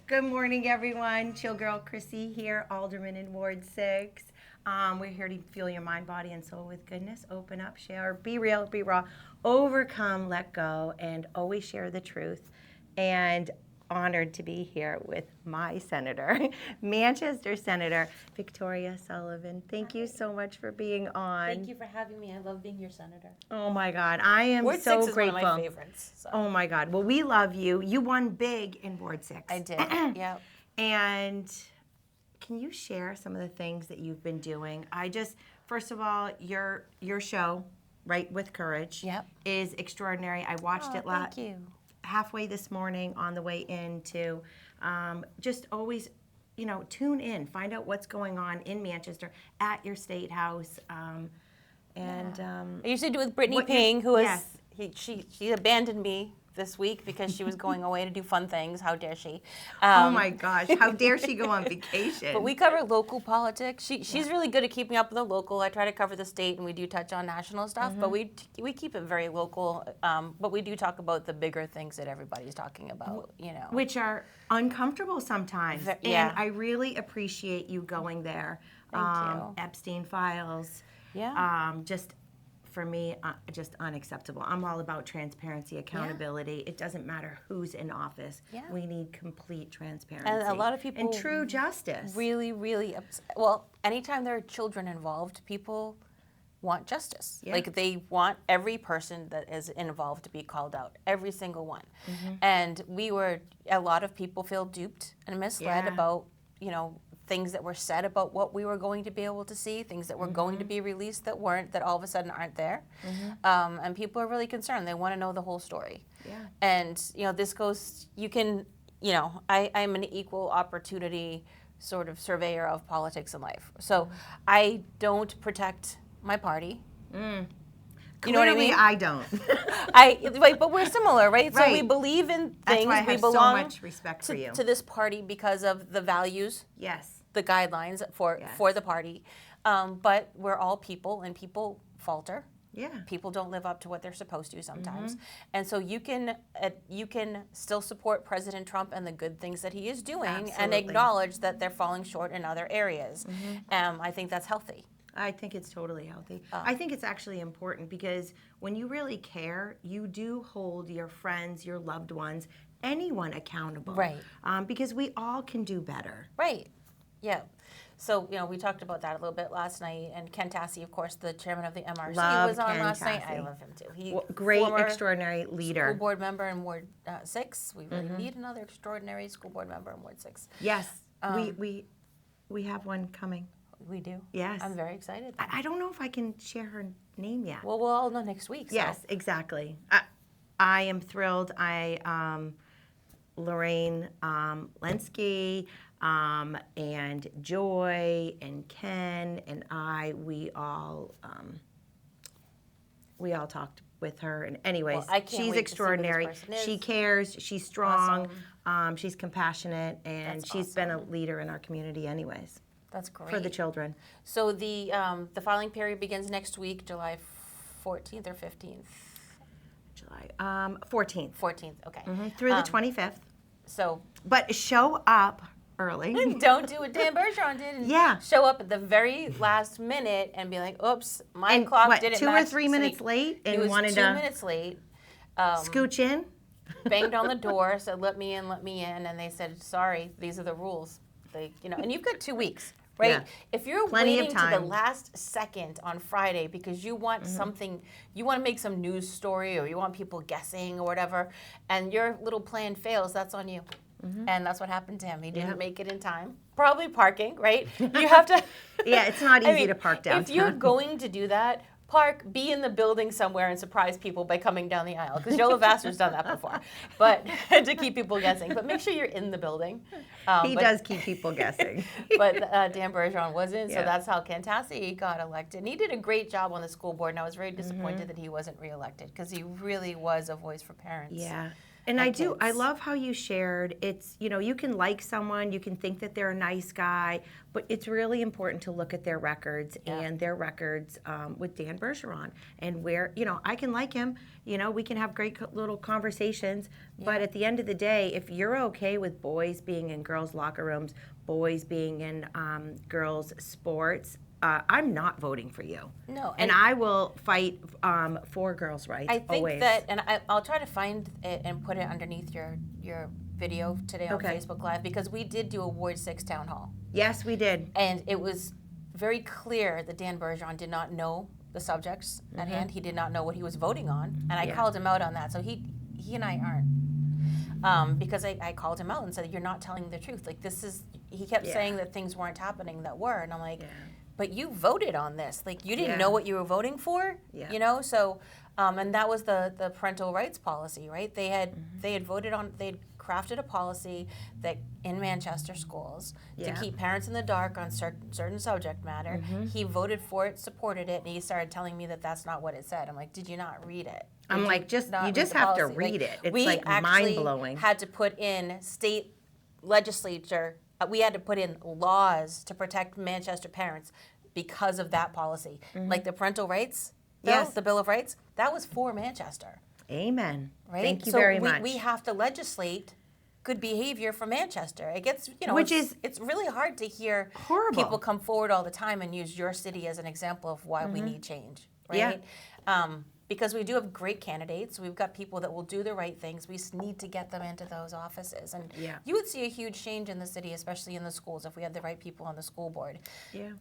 Good morning, everyone. Chill Girl Chrissy here, Alderman in Ward 6. We're here to fuel your mind, body, and soul with goodness. Open up, share, be real, be raw, overcome, let go, and always share the truth. And honored to be here with my senator, Manchester Senator Victoria Sullivan. Thank you so much for being on. Thank you for having me. I love being your senator. Oh my God, I am Ward so 6 grateful. is one of my favorites. So. Oh my God, well, we love you. You won big in Ward 6. I did, yeah. And can you share some of the things that you've been doing? First of all, your show, Right with Courage, is extraordinary. I watched it Thank you. halfway this morning on the way into just always, tune in, find out what's going on in Manchester at your state house. I used to do it with Brittany Ping, who was she abandoned me this week because she was going away to do fun things. How dare she? Oh my gosh, how dare she go on vacation? But we cover local politics. She's really good at keeping up with the local. I try to cover the state, and we do touch on national stuff, but we keep it very local. But we do talk about the bigger things that everybody's talking about, Which are uncomfortable sometimes. And I really appreciate you going there. Thank you. Epstein files. Yeah. Just for me, just unacceptable. I'm all about transparency, accountability. It doesn't matter who's in office. We need complete transparency. And a lot of people... And true justice. Really, really... Well, anytime there are children involved, people want justice. Like, they want every person that is involved to be called out. Every single one. And a lot of people feel duped and misled about, things that were said about what we were going to be able to see, things that were going to be released that weren't, that all of a sudden aren't there. And people are really concerned. They want to know the whole story. And, this goes, I'm an equal opportunity sort of surveyor of politics and life. So I don't protect my party. You know what I mean? I don't. But we're similar, right? So we believe in things. That's why I have we belong so much respect for you. To this party because of the values, the guidelines for the party. But we're all people, and people falter. People don't live up to what they're supposed to sometimes. And so you can still support President Trump and the good things that he is doing and acknowledge that they're falling short in other areas. I think that's healthy. I think it's totally healthy. I think it's actually important because when you really care, you do hold your friends, your loved ones, anyone accountable. Right. Because we all can do better. Right. Yeah. So, we talked about that a little bit last night. And Ken Tassi, of course, the chairman of the MRC, was on last night. I love him too. Great, extraordinary leader. School board member in Ward 6. We really need another extraordinary school board member in Ward 6. Yes. We have one coming. We do? Yes. I'm very excited. I don't know if I can share her name yet. Well, we'll all know next week. So. Yes, exactly. I am thrilled. Lorraine Lenski and Joy and Ken and we all talked with her. And anyways, she's extraordinary. She cares. She's strong. Awesome. She's compassionate, and she's been a leader in our community anyways. That's great. For the children. So the filing period begins next week, July 14th or 15th? July 14th. 14th, okay. Through the 25th. So, but show up early. Don't do what Dan Bergeron did and show up at the very last minute and be like, oops, my clock didn't match. 2 or 3 minutes late? And he was wanted 2 minutes late. Scooch in? Banged on the door, said, let me in, and they said, sorry, these are the rules. And you've got 2 weeks. Right? Yeah. If you're waiting to the last second on Friday because you want something, you want to make some news story or you want people guessing or whatever, and your little plan fails, that's on you. And that's what happened to him. He didn't make it in time. Probably parking, right? You have to... it's not easy to park downtown. If you're going to do that, be in the building somewhere and surprise people by coming down the aisle. Because Joe Lavasser's done that before, but to keep people guessing. But make sure you're in the building. He does keep people guessing. But Dan Bergeron wasn't, so that's how Ken Tassi got elected. And he did a great job on the school board, and I was very disappointed that he wasn't reelected because he really was a voice for parents. Yeah. And I do. I kids. love how you shared. It's, you can like someone, you can think that they're a nice guy, but it's really important to look at their records and their records with Dan Bergeron and where, I can like him, we can have great little conversations, but at the end of the day, if you're okay with boys being in girls' locker rooms, boys being in girls' sports, I'm not voting for you. No, and I will fight for girls' rights. I think always. that, and I'll try to find it and put it underneath your video today on Facebook Live, because we did do a Ward 6 town hall. Yes, we did. And it was very clear that Dan Bergeron did not know the subjects at hand. He did not know what he was voting on, and I called him out on that. So he and I aren't, because I called him out and said, you're not telling the truth. Like, this is, he kept saying that things weren't happening that were, and I'm like, but you voted on this. Like, you didn't know what you were voting for, So, and that was the parental rights policy, right? They had voted on, they'd crafted a policy that in Manchester schools to keep parents in the dark on certain subject matter. He voted for it, supported it, and he started telling me that that's not what it said. I'm like, did you not read it? I'm like, you just have to read it. It's like mind blowing. We had to put in state legislature. We had to put in laws to protect Manchester parents because of that policy. Like the parental rights bill, the Bill of Rights, that was for Manchester. Amen. Right? Thank you very much. We have to legislate good behavior for Manchester. It gets, it's really hard to hear people come forward all the time and use your city as an example of why we need change, right? Because we do have great candidates. We've got people that will do the right things. We just need to get them into those offices. And you would see a huge change in the city, especially in the schools, if we had the right people on the school board.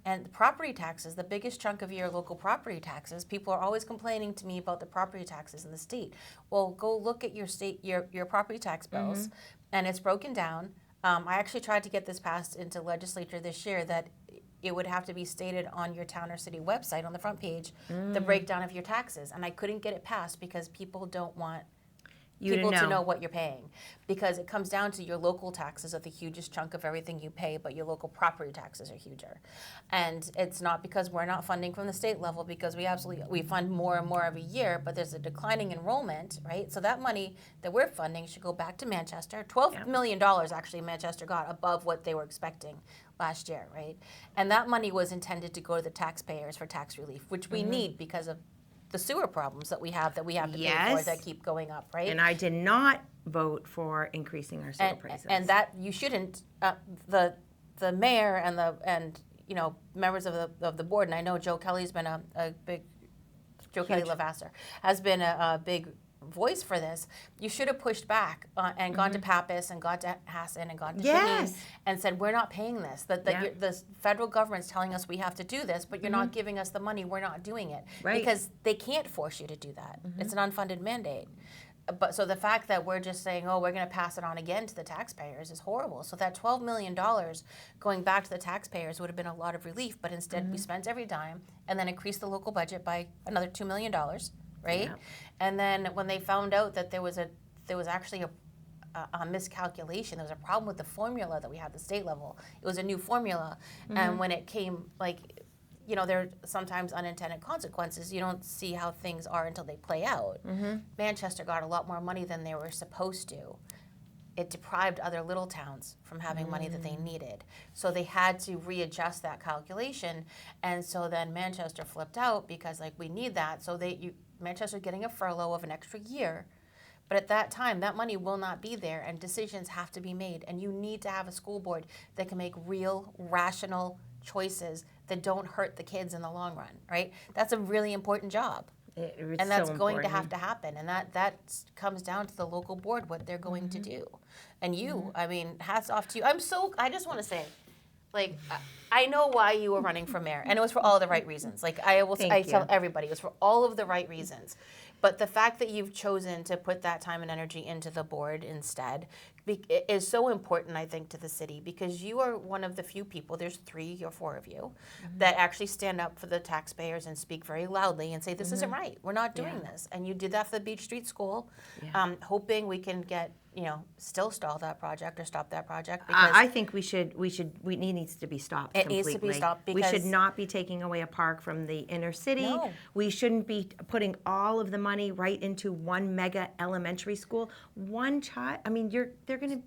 And the property taxes, the biggest chunk of your local property taxes, people are always complaining to me about the property taxes in the state. Well, go look at your state, your property tax bills, and it's broken down. I actually tried to get this passed into legislature this year, that it would have to be stated on your town or city website on the front page, the breakdown of your taxes. And I couldn't get it passed because people don't want people to know what you're paying. Because it comes down to your local taxes are the hugest chunk of everything you pay, but your local property taxes are huger. And it's not because we're not funding from the state level, because we fund more and more every year, but there's a declining enrollment, right? So that money that we're funding should go back to Manchester. $12 million actually Manchester got above what they were expecting last year, right? And that money was intended to go to the taxpayers for tax relief, which we need because of the sewer problems that we have to pay for that keep going up, right? And I did not vote for increasing our sewer prices. And that you shouldn't. The mayor and members of the board, and I know Joe Kelly's been a big. Joe Kelly Lavasser has been a big voice for this. You should have pushed back and gone to Pappas and gone to Hassan and gone to Chillin and said, we're not paying this. The federal government's telling us we have to do this, but you're not giving us the money. We're not doing it. Because they can't force you to do that. It's an unfunded mandate. But so the fact that we're just saying, oh, we're going to pass it on again to the taxpayers is horrible. So that $12 million going back to the taxpayers would have been a lot of relief, but instead we spent every dime and then increased the local budget by another $2 million. Right, and then when they found out that there was actually a miscalculation, there was a problem with the formula that we had at the state level. It was a new formula, and when it came, there are sometimes unintended consequences. You don't see how things are until they play out. Manchester got a lot more money than they were supposed to. It deprived other little towns from having money that they needed. So they had to readjust that calculation, and so then Manchester flipped out because we need that. So Manchester getting a furlough of an extra year, but at that time that money will not be there, and decisions have to be made, and you need to have a school board that can make real, rational choices that don't hurt the kids in the long run, right? That's a really important job. And that's going to have to happen, and that comes down to the local board, what they're going to do. And you, I mean, hats off to you. I just want to say, I know why you were running for mayor, and it was for all the right reasons. I tell everybody, it was for all of the right reasons. But the fact that you've chosen to put that time and energy into the board instead, is so important, I think, to the city, because you are one of the few people, there's 3 or 4 of you, that actually stand up for the taxpayers and speak very loudly and say, this isn't right, we're not doing this. And you did that for the Beach Street School, hoping we can get, still stall that project or stop that project. Because I think it needs to be stopped completely. It needs to be stopped we should not be taking away a park from the inner city. No. We shouldn't be putting all of the money right into one mega elementary school. One child, I mean, they're going to,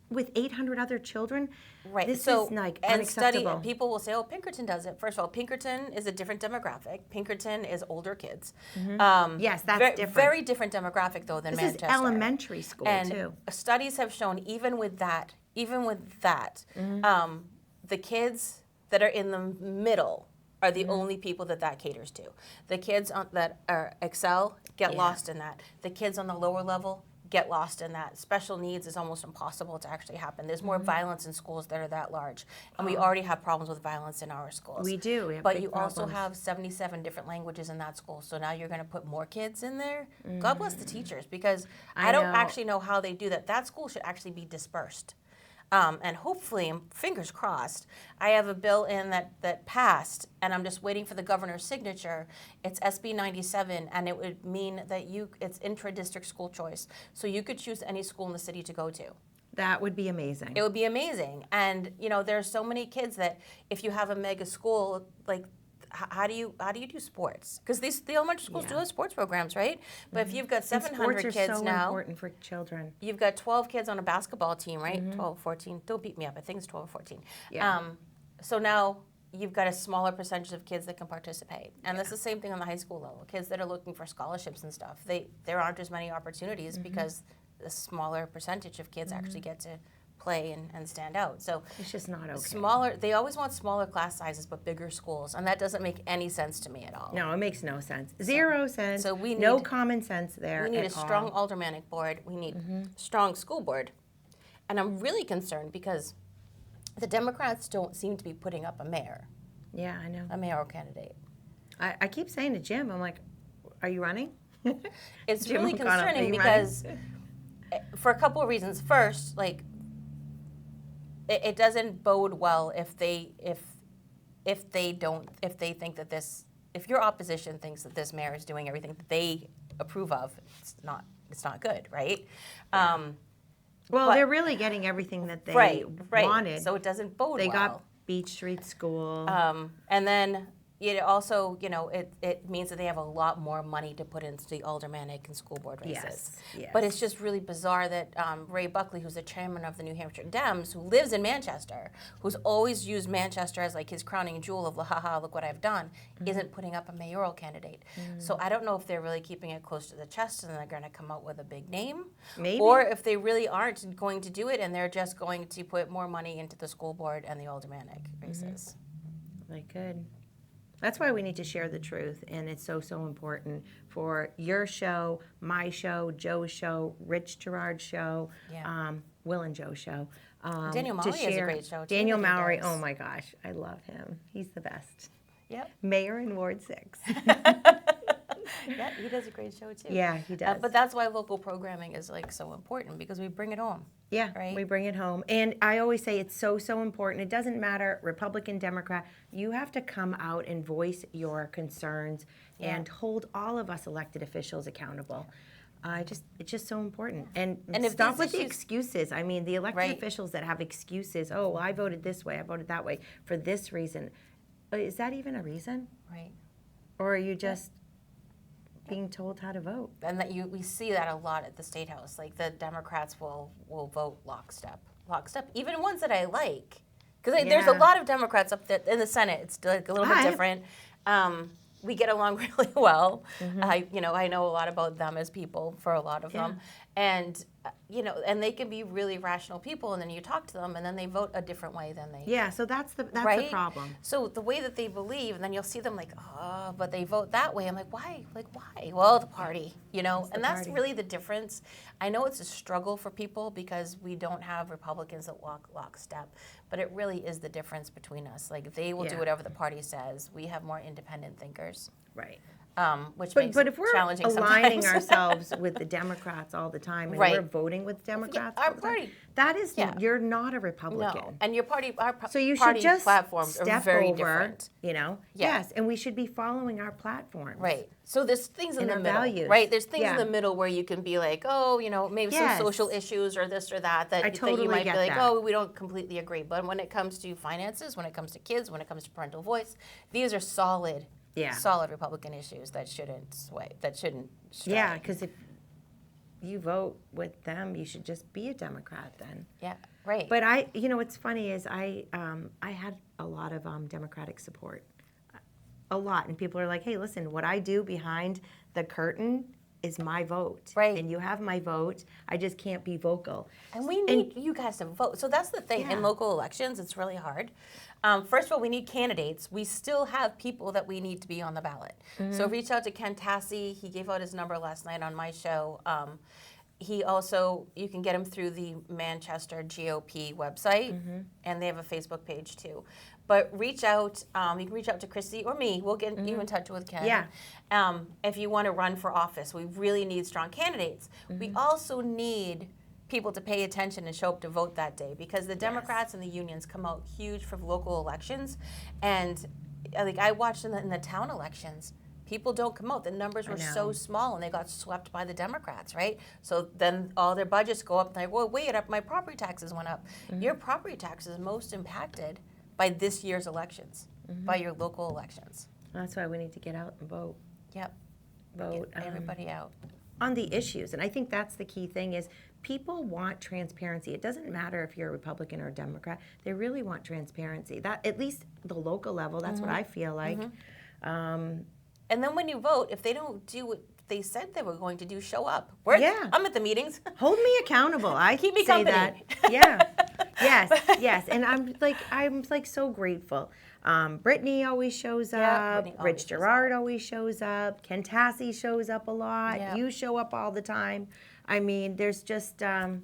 with 800 other children, right. This so, is like and unacceptable. People will say, oh, Pinkerton does it. First of all, Pinkerton is a different demographic. Pinkerton is older kids. Yes, that's different. Very different demographic, though, than Manchester. This is elementary school, and too. Studies have shown, even with that, the kids that are in the middle are the only people that caters to. The kids that excel get lost in that. The kids on the lower level get lost in that. Special needs is almost impossible to actually happen. There's more violence in schools that are that large. And we already have problems with violence in our schools. We do. We have but big you problems. also have 77 different languages in that school. So now you're going to put more kids in there? God bless the teachers, because I don't actually know how they do that. That school should actually be dispersed. And hopefully, fingers crossed, I have a bill in that passed, and I'm just waiting for the governor's signature. It's SB 97, and it would mean that it's intra-district school choice. So you could choose any school in the city to go to. That would be amazing. It would be amazing. And, there's so many kids that if you have a mega school, like, how do you do sports? Because the elementary schools do have sports programs, right? But if you've got 700 kids sports are so now, important for children. You've got 12 kids on a basketball team, right? 12, 14. Don't beat me up. I think it's 12 or 14. Yeah. So now you've got a smaller percentage of kids that can participate. And that's the same thing on the high school level. Kids that are looking for scholarships and stuff, there aren't as many opportunities because a smaller percentage of kids actually get to play and stand out. So it's just not okay. They always want smaller class sizes but bigger schools, and that doesn't make any sense to me at all. No, it makes no sense. Zero sense. So we need no common sense there. We need at a strong all. aldermanic board. We need strong school board. And I'm really concerned because the Democrats don't seem to be putting up a mayor. Yeah, I know. A mayoral candidate. I keep saying to Jim, I'm like, are you running? It's Jim really O'Connell, concerning because for a couple of reasons. First, like, it doesn't bode well if they think that if your opposition thinks that this mayor is doing everything that they approve of, it's not good, right? Well, they're really getting everything that they wanted. So it doesn't bode well. They got Beach Street School. And then it also, it means that they have a lot more money to put into the aldermanic and school board races. Yes. But it's just really bizarre that Ray Buckley, who's the chairman of the New Hampshire Dems, who lives in Manchester, who's always used Manchester as like his crowning jewel of, haha, look what I've done, isn't putting up a mayoral candidate. So I don't know if they're really keeping it close to the chest and they're going to come out with a big name. Maybe. Or if they really aren't going to do it and they're just going to put more money into the school board and the aldermanic races. They could. That's why we need to share the truth, and it's so important for your show, my show, Joe's show, Rich Gerard's show, Will and Joe's show. Daniel Mowry has a great show, too. Daniel Mowry, oh my gosh, I love him. He's the best. Yep. Mayor in Ward 6. Yeah, he does a great show too. Yeah, he does. But that's why local programming is like so important, because we bring it home. Yeah, right? We bring it home. And I always say it's so important. It doesn't matter, Republican, Democrat. You have to come out and voice your concerns and hold all of us elected officials accountable. It's just so important. And stop with the excuses. I mean, the elected officials that have excuses. Oh, well, I voted this way, I voted that way for this reason. Is that even a reason? Right. Or are you just being told how to vote? And that we see that a lot at the State House. Like the Democrats will vote lockstep, even ones that I like. Because there's a lot of Democrats up there in the Senate. It's like a little bit different. We get along really well. I know a lot about them as people for a lot of them. And, and they can be really rational people, and then you talk to them, and then they vote a different way than they... Yeah, so that's the problem. So the way that they believe, and then you'll see them like, oh, but they vote that way. I'm like, why? Like, why? Well, the party, and that's really the difference. I know it's a struggle for people because we don't have Republicans that walk lockstep, but it really is the difference between us. Like, they will do whatever the party says. We have more independent thinkers. Right. which makes But it if we're challenging aligning sometimes. ourselves with the Democrats all the time and Right. we're voting with Democrats our all the time, party- that is, yeah. you're not a Republican. No, and your party, So you should party just platforms are step very over, different. Yeah. Yes, and we should be following our platforms. Right. So there's things in And the our middle, values. right? There's things in Yeah. the middle where you can be like, oh, maybe Yes. some social issues or this or that I that totally you might get be like, that. oh, we don't completely agree. But when it comes to finances, when it comes to kids, when it comes to parental voice, these are solid Republican issues that shouldn't sway, that shouldn't stray. Yeah, because if you vote with them, you should just be a Democrat then. Yeah, right. But what's funny is I had a lot of Democratic support, a lot, and people are like, hey, listen, what I do behind the curtain is my vote, Right. And you have my vote. I just can't be vocal. And we need you guys to vote. So that's the thing. Yeah. In local elections, it's really hard. First of all, we need candidates. We still have people that we need to be on the ballot. So reach out to Ken Tassi. He gave out his number last night on my show. He also, you can get him through the Manchester GOP website, and they have a Facebook page too. But reach out. You can reach out to Christy or me. We'll get you in touch with Ken. Yeah. If you want to run for office, we really need strong candidates. We also need people to pay attention and show up to vote that day, because the Democrats and the unions come out huge for local elections, and like I watched in the town elections. People don't come out. The numbers were so small, and they got swept by the Democrats, right? So then all their budgets go up, and they're like, well, wait, my property taxes went up. Your property tax is most impacted by this year's elections, by your local elections. That's why we need to get out and vote. Yep. Vote. Get everybody out. On the issues, and I think that's the key thing is people want transparency. It doesn't matter if you're a Republican or a Democrat. They really want transparency. That, at least the local level, that's what I feel like. And then when you vote, if they don't do what they said they were going to do, show up. I'm at the meetings. Hold me accountable. I Keep me say company. that. Yeah. Yes. And I'm like so grateful. Brittany always shows up. Brittany always Rich shows Gerard always shows up. Ken Tassi shows up a lot. Yeah. You show up all the time. I mean, there's just oh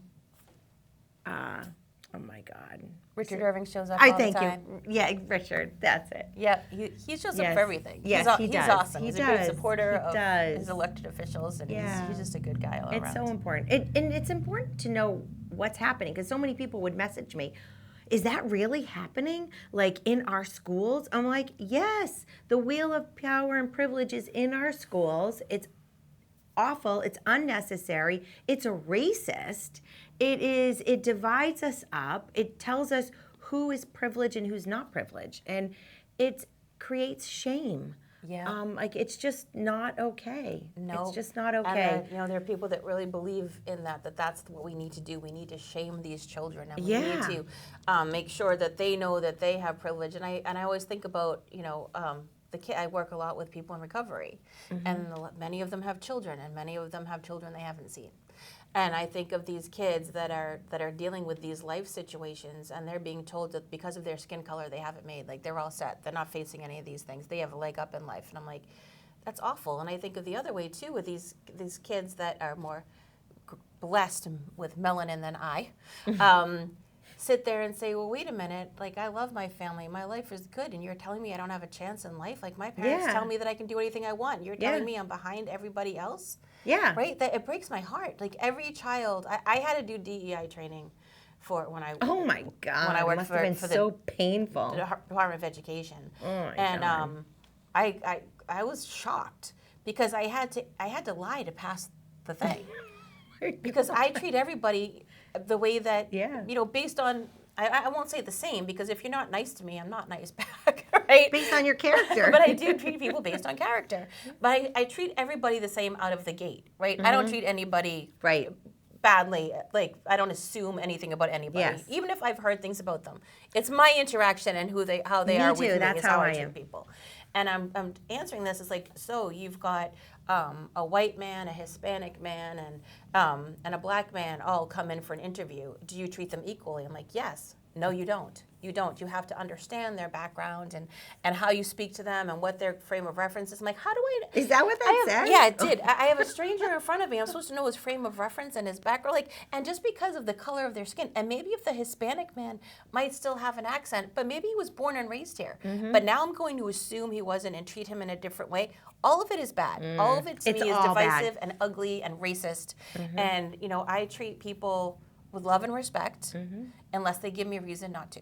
my God. Richard Irving shows up I all thank the time. you. Yeah, Richard. That's it. Yeah, he shows up Yes. for everything. Yes, he he's does. awesome. He He's a great does. supporter He of does. his elected officials, and Yeah. he's just a good guy all around. It's so important. And it's important to know what's happening, because so many people would message me, is that really happening? Like in our schools? I'm like, yes, the wheel of power and privilege is in our schools. It's awful. It's unnecessary. It's racist. It divides us up. It tells us who is privileged and who's not privileged. And it creates shame. Yeah. Like it's just not okay. No. It's just not okay. And there are people that really believe in that's what we need to do. We need to shame these children, and we Yeah. need to make sure that they know that they have privilege. And I always think about the kid. I work a lot with people in recovery, and many of them have children, and many of them have children they haven't seen. And I think of these kids that are dealing with these life situations, and they're being told that because of their skin color, they have it made. Like they're all set. They're not facing any of these things. They have a leg up in life. And I'm like, that's awful. And I think of the other way too, with these kids that are more blessed with melanin than I. Sit there and say, well, wait a minute, like I love my family, my life is good, and you're telling me I don't have a chance in life? Like my parents Yeah. tell me that I can do anything I want. You're telling me I'm behind everybody else? Yeah. Right? That it breaks my heart. Like every child, I had to do DEI training for when I Oh my God! when I worked it must for, have been for so the painful. Department of Education. Oh my And God. I was shocked because I had to lie to pass the thing. Because I treat everybody the way that, based on, I won't say the same, because if you're not nice to me, I'm not nice back, right? Based on your character. But I do treat people based on character. But I treat everybody the same out of the gate, right? I don't treat anybody badly. Like, I don't assume anything about anybody, even if I've heard things about them. It's my interaction and how they are with me That's is how I I treat am. people. And I'm answering this as like, so you've got a white man, a Hispanic man, and a black man all come in for an interview. Do you treat them equally? I'm like, yes. No, you don't. You don't. You have to understand their background and how you speak to them and what their frame of reference is. I'm like, how do I? Is that what that said? Yeah, it did. I have a stranger in front of me. I'm supposed to know his frame of reference and his background, like, and just because of the color of their skin, and maybe if the Hispanic man might still have an accent, but maybe he was born and raised here. But now I'm going to assume he wasn't and treat him in a different way. All of it is bad. All of it to me is divisive and ugly and racist. And I treat people with love and respect, unless they give me a reason not to.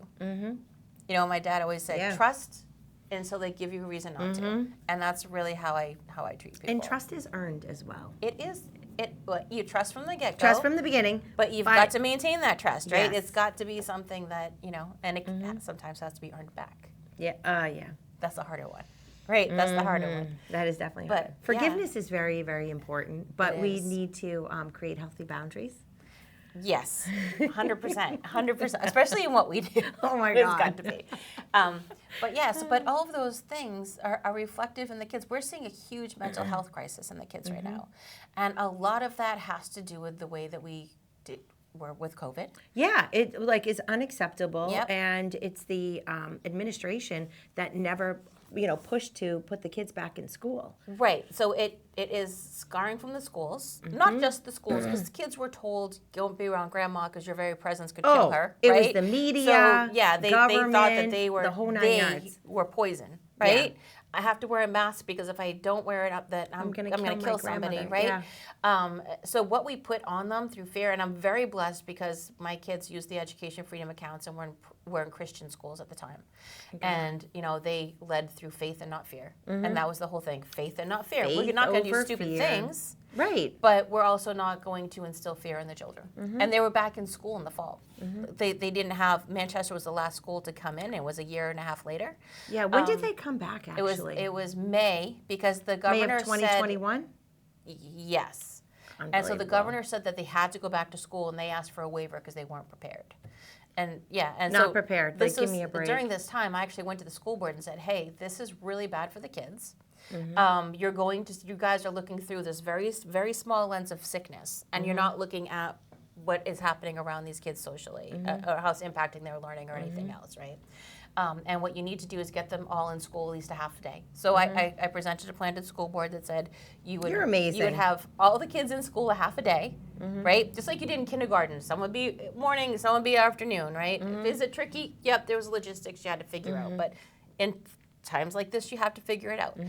My dad always said, trust until they give you a reason not to, and that's really how I treat people. And trust is earned as well. It is. You trust from the get-go. Trust from the beginning. But you've got to maintain that trust, right? Yes. It's got to be something that and it sometimes has to be earned back. Yeah. Yeah. That's the harder one. Right, that's the harder one. That is definitely hard. Forgiveness is very, very important, but we need to create healthy boundaries. Yes, 100%, 100%, especially in what we do. Oh my God. It's got to be. But yes, but all of those things are reflective in the kids. We're seeing a huge mental health crisis in the kids right now. And a lot of that has to do with the way that were with COVID. Yeah, it is unacceptable. And it's the administration that never pushed to put the kids back in school. Right. So it is scarring from the schools, not just the schools, because the kids were told, don't be around grandma because your very presence could kill her. It right? was the media, so, they thought that they were the whole nine yards. Were poison, right? Yeah. I have to wear a mask because if I don't wear it up, that I'm going to kill somebody, right? Yeah. So what we put on them through fear, and I'm very blessed because my kids used the Education Freedom Accounts and were in Christian schools at the time. Okay. And, they led through faith and not fear. And that was the whole thing, faith and not fear. We're not going to do stupid things. Right. But we're also not going to instill fear in the children. And they were back in school in the fall. They didn't have, Manchester was the last school to come in. It was a year and a half later. Yeah, when did they come back, actually? It was May, because the governor May of 2021? Yes. And so the governor said that they had to go back to school, and they asked for a waiver because they weren't prepared. And not prepared. Give me a break. During this time, I actually went to the school board and said, hey, this is really bad for the kids. You guys are looking through this very, very small lens of sickness, and you're not looking at what is happening around these kids socially, or how it's impacting their learning or anything else, right? And what you need to do is get them all in school at least a half a day. So I presented a plan to the school board that said You're amazing. You would have all the kids in school a half a day, right? Just like you did in kindergarten. Some would be morning, some would be afternoon, right? Is it tricky? Yep, there was logistics you had to figure out. But in times like this, you have to figure it out.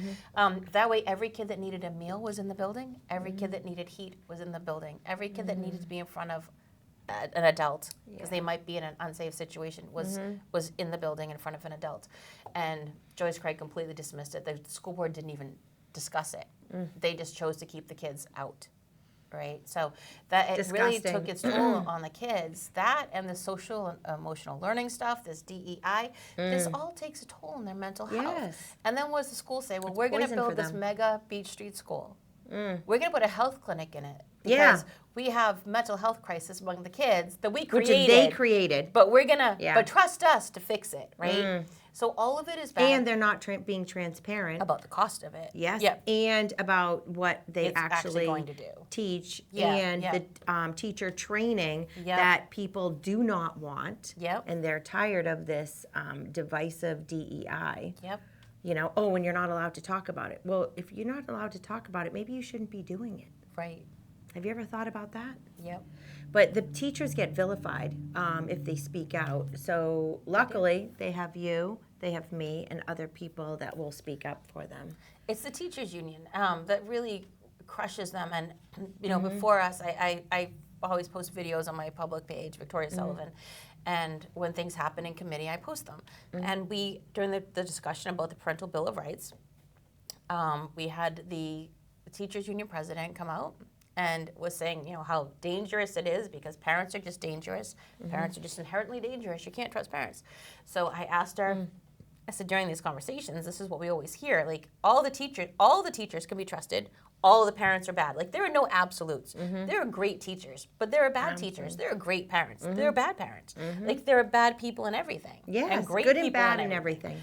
That way, every kid that needed a meal was in the building. Every kid that needed heat was in the building. Every kid that needed to be in front of an adult, because they might be in an unsafe situation, was in the building in front of an adult. And Joyce Craig completely dismissed it. The school board didn't even discuss it. They just chose to keep the kids out. Right, so that it really took its toll on the kids. That and the social and emotional learning stuff, this DEI, this all takes a toll on their mental health. And then what does the school say? Well, we're going to build this mega Beach Street school. We're going to put a health clinic in it because we have mental health crisis among the kids that we created. Which they created. But we're going to, but trust us to fix it, right? So all of it is bad. And they're not being transparent. About the cost of it. Yes. Yep. And about what they actually going to do. Teach. And the teacher training that people do not want. And they're tired of this divisive DEI. When you're not allowed to talk about it. Well, if you're not allowed to talk about it, maybe you shouldn't be doing it. Right. Have you ever thought about that? Yep. But the teachers get vilified if they speak out. So luckily, they have you, they have me, and other people that will speak up for them. It's the teachers union that really crushes them. And before us, I always post videos on my public page, Victoria Sullivan. And when things happen in committee, I post them. And during the discussion about the Parental Bill of Rights, we had the teachers union president come out and was saying, how dangerous it is because parents are just dangerous. Parents are just inherently dangerous. You can't trust parents. So I asked her, I said, during these conversations, this is what we always hear. Like, all the teachers can be trusted. All of the parents are bad. Like, there are no absolutes. There are great teachers, but there are bad teachers. There are great parents. There are bad parents. Like, there are bad people in everything. Yes, and great good people and bad in in everything.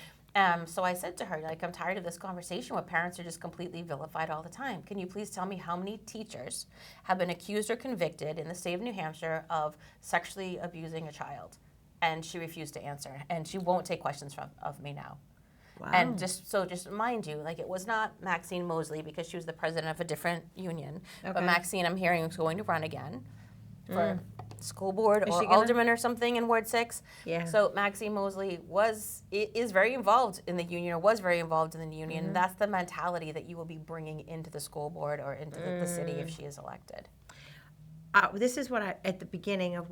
So I said to her, I'm tired of this conversation where parents are just completely vilified all the time. Can you please tell me how many teachers have been accused or convicted in the state of New Hampshire of sexually abusing a child? and she refused to answer, and she won't take questions of me now. Wow. And just mind you, like, it was not Maxine Mosley, because she was the president of a different union. Okay. But Maxine, I'm hearing, is going to run again for school board or she gonna? alderman or something in Ward 6. Yeah. So Maxine Mosley is very involved in the union, or was very involved in the union. That's the mentality that you will be bringing into the school board or into the city if she is elected. This is what at the beginning of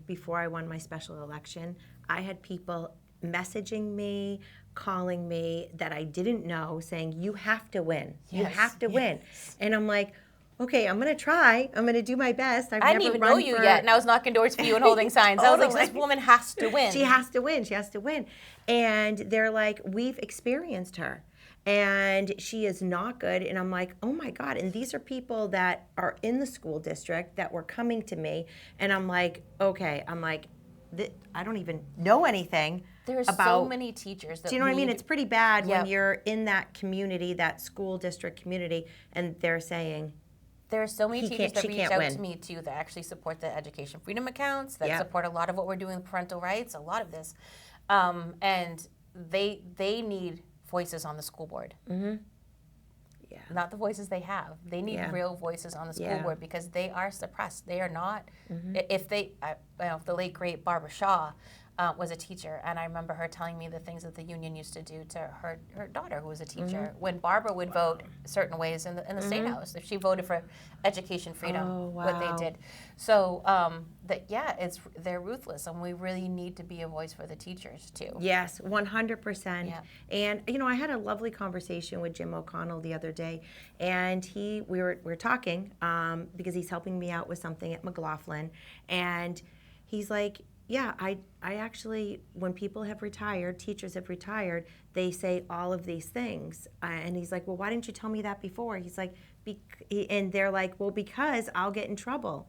before I won my special election, I had people messaging me, calling me that I didn't know, saying, you have to win. You have to win. And I'm like, okay, I'm going to try. I'm going to do my best. I didn't even know you yet, and I was knocking doors for you and holding signs. I was like, this woman has to win. She has to win. She has to win. And they're like, we've experienced her, and she is not good. And I'm like, oh my God. And these are people that are in the school district that were coming to me. And I'm like, okay. I'm like, I don't even know anything. There's about, so many teachers that do you know what I mean? It's pretty bad Yep. when you're in that community, that school district community, and they're saying, there are so many teachers that she reach can't out win. to me too, that actually support the education freedom accounts, that Yep. support a lot of what we're doing with parental rights, a lot of this, and they need voices on the school board. Yeah. Not the voices they have. They need real voices on the school board, because they are suppressed. They are not. If the late great Barbara Shaw was a teacher, and I remember her telling me the things that the union used to do to her daughter, who was a teacher. When Barbara would vote certain ways in the state house, if she voted for education freedom, what they did. So they're ruthless, and we really need to be a voice for the teachers too. Yes, 100%. Yeah. And I had a lovely conversation with Jim O'Connell the other day, and we were talking because he's helping me out with something at McLaughlin, and he's like, yeah, I actually, when people have retired, teachers have retired, they say all of these things. And he's like, well, why didn't you tell me that before? He's like, and they're like, well, because I'll get in trouble.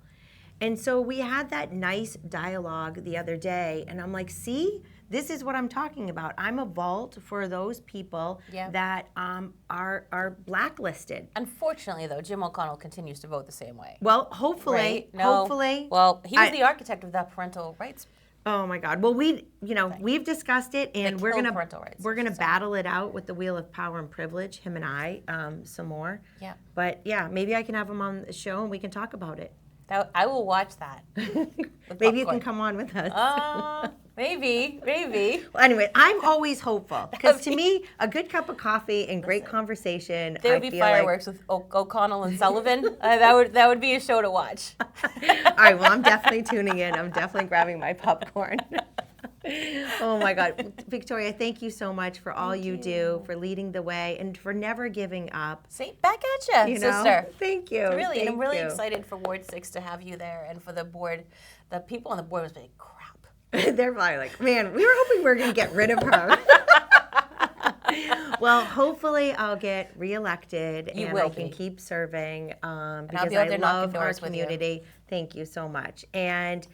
And so we had that nice dialogue the other day, and I'm like, see, this is what I'm talking about. I'm a vault for those people that are blacklisted. Unfortunately, though, Jim O'Connell continues to vote the same way. Well, hopefully, right? No. hopefully. Well, he was the architect of that parental rights. Oh my God. Well, we've discussed it, and we're gonna battle it out with the Wheel of Power and Privilege, him and I, some more. Yeah. But yeah, maybe I can have him on the show and we can talk about it. I will watch that. Maybe you can come on with us. Maybe. Well, anyway, I'm always hopeful, because to me, a good cup of coffee and great conversation. There would be fireworks with O'Connell and Sullivan. That would be a show to watch. All right. Well, I'm definitely tuning in. I'm definitely grabbing my popcorn. Oh my God, Victoria, thank you so much for all you do, for leading the way, and for never giving up. See, back at you, sister. Thank you. Really, and I'm really excited for Ward 6 to have you there, and for the board. The people on the board was like, crap. They're probably like, man, we were hoping we were going to get rid of her. Well, hopefully I'll get reelected and I can keep serving because I love our community. Thank you so much. And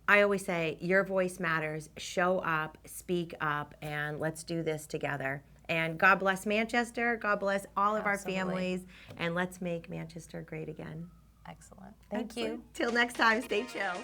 I always say, your voice matters. Show up, speak up, and let's do this together. And God bless Manchester. God bless all of our families. And let's make Manchester great again. Excellent. Thank you. Till next time, stay chill.